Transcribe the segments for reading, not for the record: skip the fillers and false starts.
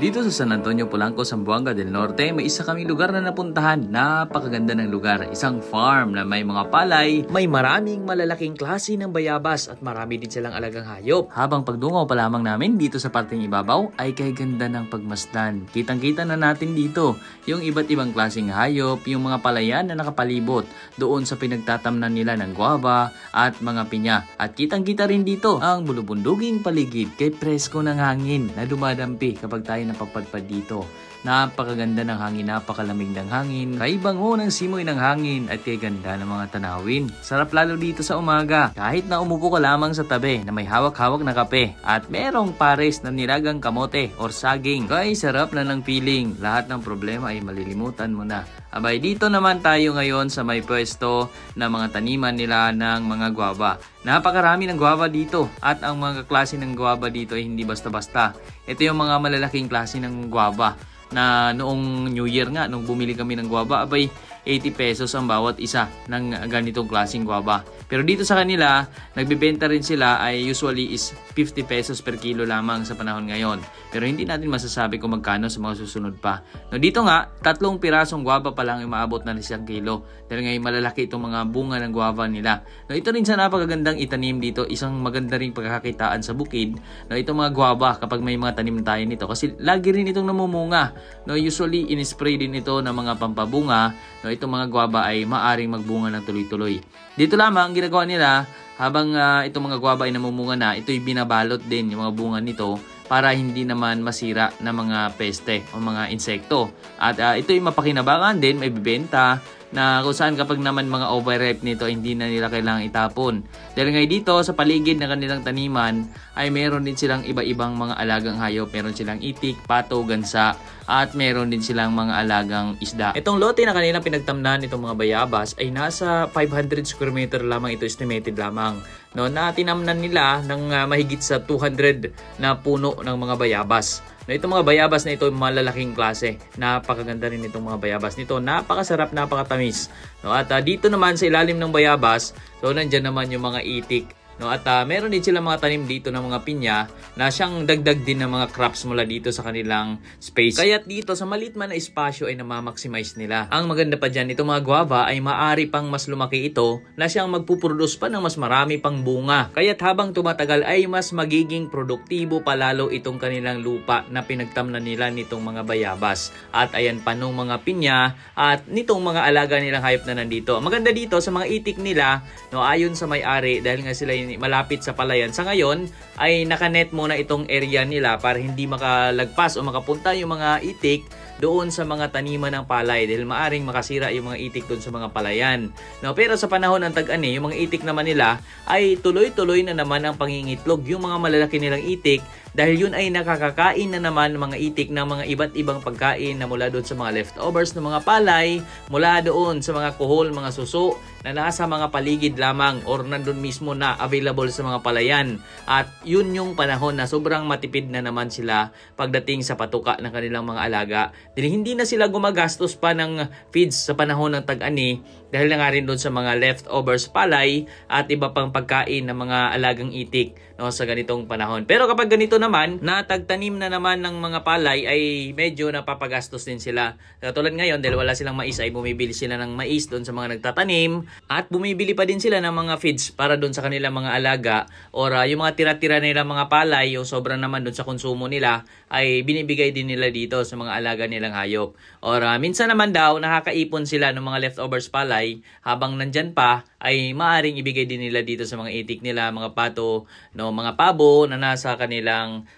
Dito sa San Antonio, Polanco, Zamboanga del Norte, may isa kaming lugar na napuntahan. Napakaganda ng lugar. Isang farm na may mga palay, may maraming malalaking klase ng bayabas at marami din silang alagang hayop. Habang pagdungaw pa lamang namin dito sa parteng ibabaw ay kay ganda ng pagmasdan. Kitang-kita na natin dito yung iba't ibang klaseng hayop, yung mga palayan na nakapalibot doon sa pinagtatamnan nila ng guava at mga pinya. At kitang-kita rin dito ang bulubunduging paligid kay presko ng hangin na dumadampi kapag tayo napapadpad dito. Napakaganda ng hangin, napakalamig ng hangin, kaibango ng simoy ng hangin at kay ganda ng mga tanawin. Sarap lalo dito sa umaga, kahit na umupo ka lamang sa tabi na may hawak-hawak na kape at merong pares na nilagang kamote or saging. Kay sarap na ng feeling, lahat ng problema ay malilimutan mo na. Abay, dito naman tayo ngayon sa may pwesto na mga taniman nila ng mga guava. Napakarami ng guava dito at ang mga klase ng guava dito ay hindi basta-basta. Ito yung mga malalaking klase ng guava na noong New Year nga, nung bumili kami ng guava, abay 80 pesos ang bawat isa ng ganitong klaseng guava. Pero dito sa kanila, nagbebenta rin sila ay usually is 50 pesos per kilo lamang sa panahon ngayon. Pero hindi natin masasabi kung magkano sa mga susunod pa. No, dito nga, 3 pirasong guava pa lang yung maabot na 1 kilo. Dahil ngayon malalaki itong mga bunga ng guava nila. No, ito rin sa napakagandang itanim dito, isang maganda ring pagkakakitaan sa bukid. No, itong mga guava kapag may mga tanim tayo nito. Kasi lagi rin itong namumunga. No, usually in-spray din ito ng mga pampabunga. No, itong mga guava ay maaring magbunga ng tuloy-tuloy. Dito lamang ginagawa nila habang itong mga guava ay namumunga na, ito'y binabalot din yung mga bunga nito para hindi naman masira ng mga peste o mga insekto. At ito'y mapakinabangan din, may bibenta na kung saan kapag naman mga overripe nito hindi na nila kailangang itapon. Dahil ngayon dito sa paligid ng kanilang taniman ay meron din silang iba-ibang mga alagang hayop. Meron silang itik, pato, gansa at meron din silang mga alagang isda. Itong lote na kanilang pinagtamnan itong mga bayabas ay nasa 500 square meter lamang, ito estimated lamang. No, na tinamnan nila ng mahigit sa 200 na puno ng mga bayabas. No, itong mga bayabas na ito ay malalaking klase. Napakaganda rin itong mga bayabas nito. Napakasarap, napakatamis. No, at dito naman sa ilalim ng bayabas, so nandyan naman yung mga itik. No, at meron din sila mga tanim dito ng mga pinya na siyang dagdag din ng mga crops mula dito sa kanilang space. Kaya dito sa maliit man na espasyo ay namamaximize nila. Ang maganda pa dyan, itong mga guava ay maaari pang mas lumaki ito na siyang magpuproduce pa ng mas marami pang bunga. Kaya't habang tumatagal ay mas magiging produktibo palalo itong kanilang lupa na pinagtamnan nila nitong mga bayabas. At ayan pa nung mga pinya at nitong mga alaga nilang hayop na nandito. Ang maganda dito sa mga itik nila, no, ayon sa may-ari, dahil nga sila malapit sa palayan. Sa ngayon ay nakanet muna itong area nila para hindi makalagpas o makapunta yung mga itik doon sa mga taniman ng palay dahil maaring makasira yung mga itik doon sa mga palayan. No, pero sa panahon ng tag-ani, yung mga itik naman nila ay tuloy-tuloy na naman ang pangingitlog. Yung mga malalaki nilang itik dahil yun ay nakakakain na naman mga itik ng mga iba't ibang pagkain na mula doon sa mga leftovers ng mga palay, mula doon sa mga kuhol, mga suso na nasa mga paligid lamang or nandun mismo na available sa mga palayan. At yun yung panahon na sobrang matipid na naman sila pagdating sa patuka ng kanilang mga alaga. Dahil hindi na sila gumagastos pa ng feeds sa panahon ng tag-ani dahil na nga rin doon sa mga leftovers palay at iba pang pagkain ng mga alagang itik, no, sa ganitong panahon. Pero kapag ganito naman, natagtanim na naman ng mga palay ay medyo napapagastos din sila. Katulad ngayon, dahil wala silang mais ay bumibili sila ng mais doon sa mga nagtatanim at bumibili pa din sila ng mga feeds para doon sa kanilang mga alaga or yung mga tira-tira nila mga palay, yung sobra naman doon sa konsumo nila ay binibigay din nila dito sa mga alaga nilang hayop. Or minsan naman daw nakakaipon sila ng mga leftovers palay habang nandyan pa ay maaring ibigay din nila dito sa mga itik nila, mga pato, no, mga pabo na nasa kanilang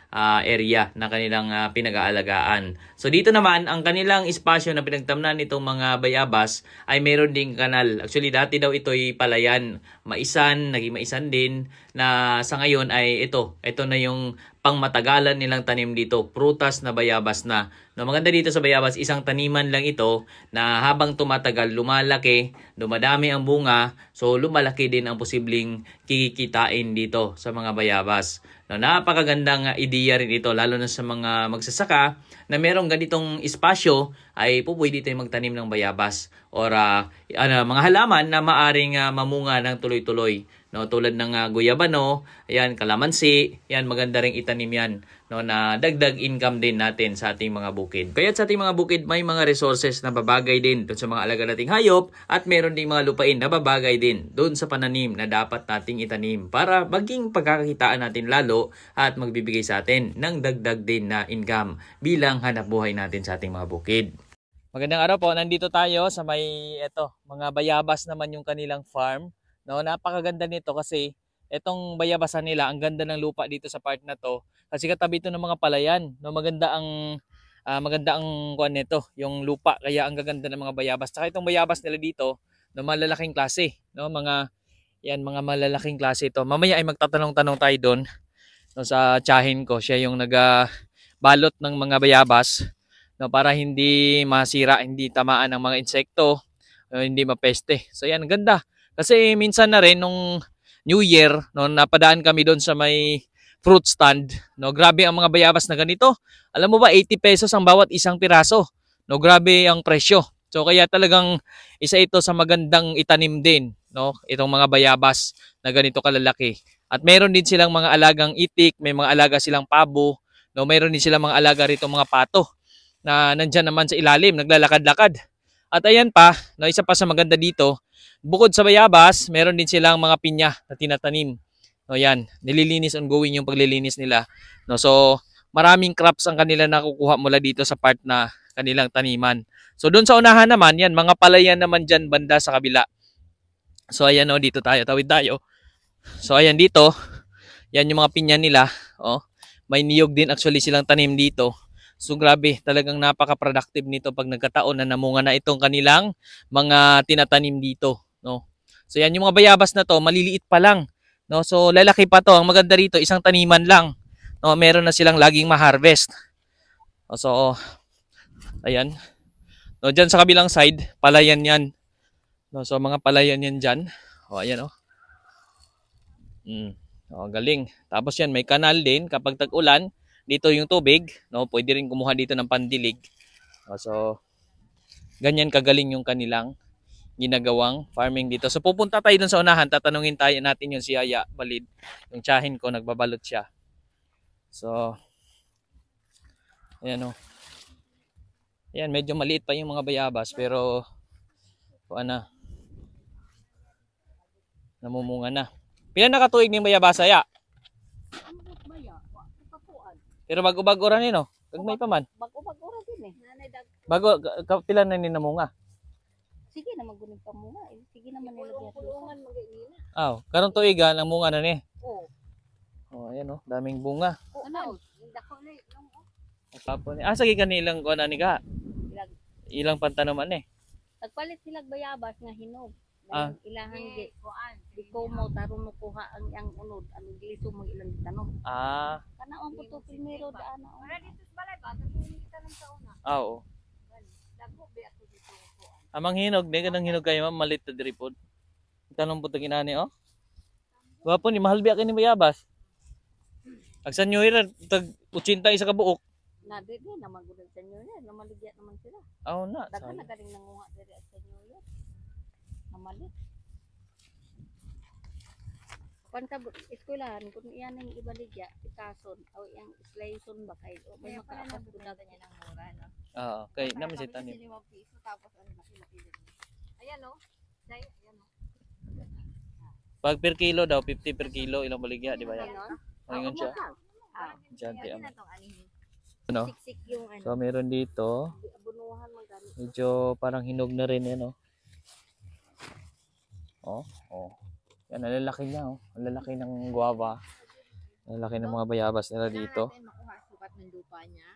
area na kanilang pinag-aalagaan. So dito naman, ang kanilang espasyo na pinagtamnan nitong mga bayabas ay meron ding kanal. Actually, dati daw ito'y palayan, maisan, naging maisan din, na sa ngayon ay ito na yung pangmatagalan nilang tanim dito, prutas na bayabas na. No, maganda dito sa bayabas, isang taniman lang ito na habang tumatagal, lumalaki, dumadami ang bunga, so lumalaki din ang posibleng kikitain dito sa mga bayabas. No, napakagandang ideya rin ito lalo na sa mga magsasaka na merong ganitong espasyo ay pwede tayong magtanim ng bayabas or mga halaman na maaring mamunga ng tuloy-tuloy. No, tulad ng guyabano, ayan, kalamansi, yan maganda ring itanim yan. no, na dagdag income din natin sa ating mga bukid. Kaya sa ating mga bukid may mga resources na babagay din doon sa mga alaga nating hayop at meron ding mga lupain na babagay din doon sa pananim na dapat nating itanim para maging pagkakakitaan natin lalo at magbibigay sa atin ng dagdag din na income bilang hanap buhay natin sa ating mga bukid. Magandang araw po, nandito tayo sa may mga bayabas naman yung kanilang farm. No, napakaganda nito kasi etong bayabasan nila, ang ganda ng lupa dito sa part na to. Kasi katabi ito ng mga palayan, no, maganda ang kuan nito, yung lupa, kaya ang gaganda ng mga bayabas. Saka itong bayabas nila dito, no, malalaking klase, no, mga malalaking klase ito. Mamaya ay magtatanong-tanong tayo doon, no, sa tiyahin ko, siya yung nagabalot ng mga bayabas, no, para hindi masira, hindi tamaan ng mga insekto, hindi mapeste. So yan, ganda. Kasi minsan na rin nung New Year, no, napadaan kami doon sa may fruit stand, no, grabe ang mga bayabas na ganito. Alam mo ba, 80 pesos ang bawat isang piraso. No, grabe ang presyo. So kaya talagang isa ito sa magandang itanim din, no, itong mga bayabas na ganito kalalaki. At meron din silang mga alagang itik, may mga alaga silang pabo, no, meron din silang mga alaga rito mga pato na nandyan naman sa ilalim, naglalakad-lakad. At ayan pa, no, isa pa sa maganda dito, bukod sa bayabas, meron din silang mga pinya na tinatanim. No, yan, nililinis, ongoing yung paglilinis nila. No, so maraming crops ang kanila nakukuha mula dito sa part na kanilang taniman. So doon sa unahan naman, yan, mga palayan naman dyan banda sa kabila. So ayan, no, dito tayo, tawid tayo. So ayan dito, yan yung mga pinya nila. Oh, may niyog din actually silang tanim dito. So grabe, talagang napaka-productive nito pag nagkataon na namunga na itong kanilang mga tinatanim dito, no. So yan yung mga bayabas na to, maliliit pa lang, no. So lalaki pa to. Ang maganda rito, isang taniman lang, no, meron na silang laging ma-harvest. So ayan. No, diyan sa kabilang side, palayan 'yan. No, so mga palayan 'yan diyan. Oh, ayan oh. Oh, galing. Tapos yan, may kanal din kapag tag-ulan. Dito yung tubig, no, pwede rin kumuha dito ng pandilig. So ganyan kagaling yung kanilang ginagawang farming dito. So pupunta tayo dun sa unahan, tatanungin tayo natin yung si Yaya Balid, yung tiyahin ko, nagbabalot siya. So ayan o. Ayan, medyo maliit pa yung mga bayabas pero namumunga na. Pila nakatuig ng bayabas, Yaya? Pero bago-bago ra ni, no? Kagmay pa man. Bago-bago ra din eh. Bago pila na ni namunga. Sige na magunig pa muna. Sige naman nila diya. Aw, karong tuiga nang munga na ni. Oo. Oh, ayan oh, daming bunga. Ano? Dako na yung Tapos ni sige kanilang kuan ni ka. Ilang pantanaman eh. Nagpalit sila bayabas nga hinog. Ilahan di kuan. Di ko mo tarong mo kuha ang unod, ang gliso mo ilang tanom. Kana ang puto primero daan na. Para dito sa balay ba kita lang sa una. Oo. Dako be ato dito kuan. Amang hinog, di ka nang hinog kayo ma'am, malit ta diri pod. Tanong po tag inani oh. Wapo ni mahal biya kini bayabas. Agsan nyo ira tag 80 isa ka buok. Na di na magudad sa inyo na, namaligya naman sila. Oo na. Dagan na galing nanguha diri sa inyo yan. Namalit. Kung ka eskwelahan, kung iyan ang ibaligya, ikason, o yung slayson ba kayo? May makaapas ko na ganyan ang mura, no? Oo, kay naman si tanim. Tapos ano, laki-laki din. Ayan o. Ayan o. Pag per kilo daw, 50 per kilo, ilang baligya, di ba yan? Ayun siya. Diyan, ano? Siksik yung ano. So, meron dito. Abunuhan magani. Medyo parang hinog na rin yan, oh. Oh. Yan, ang lalaki niya, oh. Ang lalaki ng guava. Ang lalaki ng mga bayabas nila dito. Makuha sukat ng lupa niya.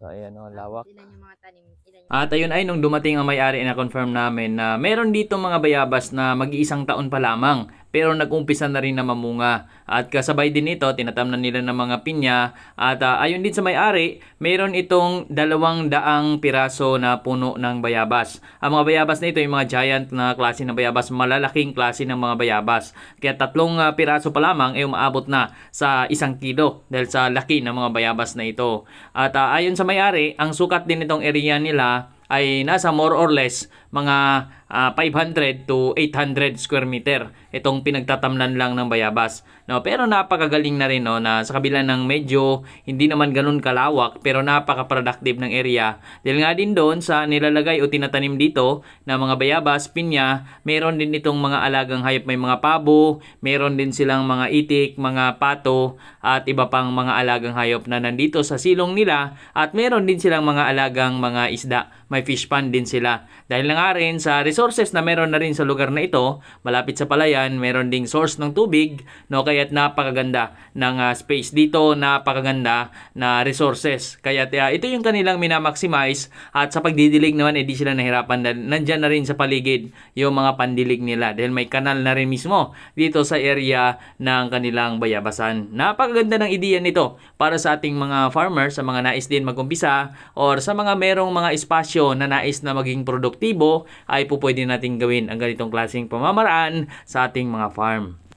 So, ayan, oh, lawak. Ilan yung mga tanim, At ayun ay nung dumating ang may-ari na confirm namin na meron dito mga bayabas na mag-iisang taon pa lamang pero nag-umpisa na rin na mamunga. At kasabay din ito, tinatamnan nila ng mga pinya at ayun din sa may-ari, meron itong 200 piraso na puno ng bayabas. Ang mga bayabas na ito, yung mga giant na klase ng bayabas, malalaking klase ng mga bayabas. Kaya 3 piraso pa lamang ay umaabot na sa 1 kilo dahil sa laki ng mga bayabas na ito. At ayon sa may-ari, ang sukat din itong area nila ay nasa more or less mga 500 to 800 square meter. itong pinagtatamnan lang ng bayabas. No, pero napakagaling na rin, no, na sa kabila ng medyo hindi naman ganun kalawak pero napaka-productive ng area. Dahil nga din doon sa nilalagay o tinatanim dito na mga bayabas, pinya, meron din itong mga alagang hayop, may mga pabo, meron din silang mga itik, mga pato at iba pang mga alagang hayop na nandito sa silong nila, at meron din silang mga alagang mga isda. May fish pond din sila. Dahil na nga rin sa resources na meron na rin sa lugar na ito, malapit sa palayan, meron ding source ng tubig, no, kaya't napakaganda ng space dito, napakaganda na resources. Kaya ito yung kanilang minamaximize, at sa pagdidilig naman di sila nahirapan dahil nandyan na rin sa paligid yung mga pandilig nila dahil may kanal na rin mismo dito sa area ng kanilang bayabasan. Napakaganda ng ideya nito para sa ating mga farmers, sa mga nais din mag-umpisa or sa mga merong mga espasyo na nais na maging produktibo, ay pwede natin gawin ang ganitong klaseng pamamaraan sa ating mga farm.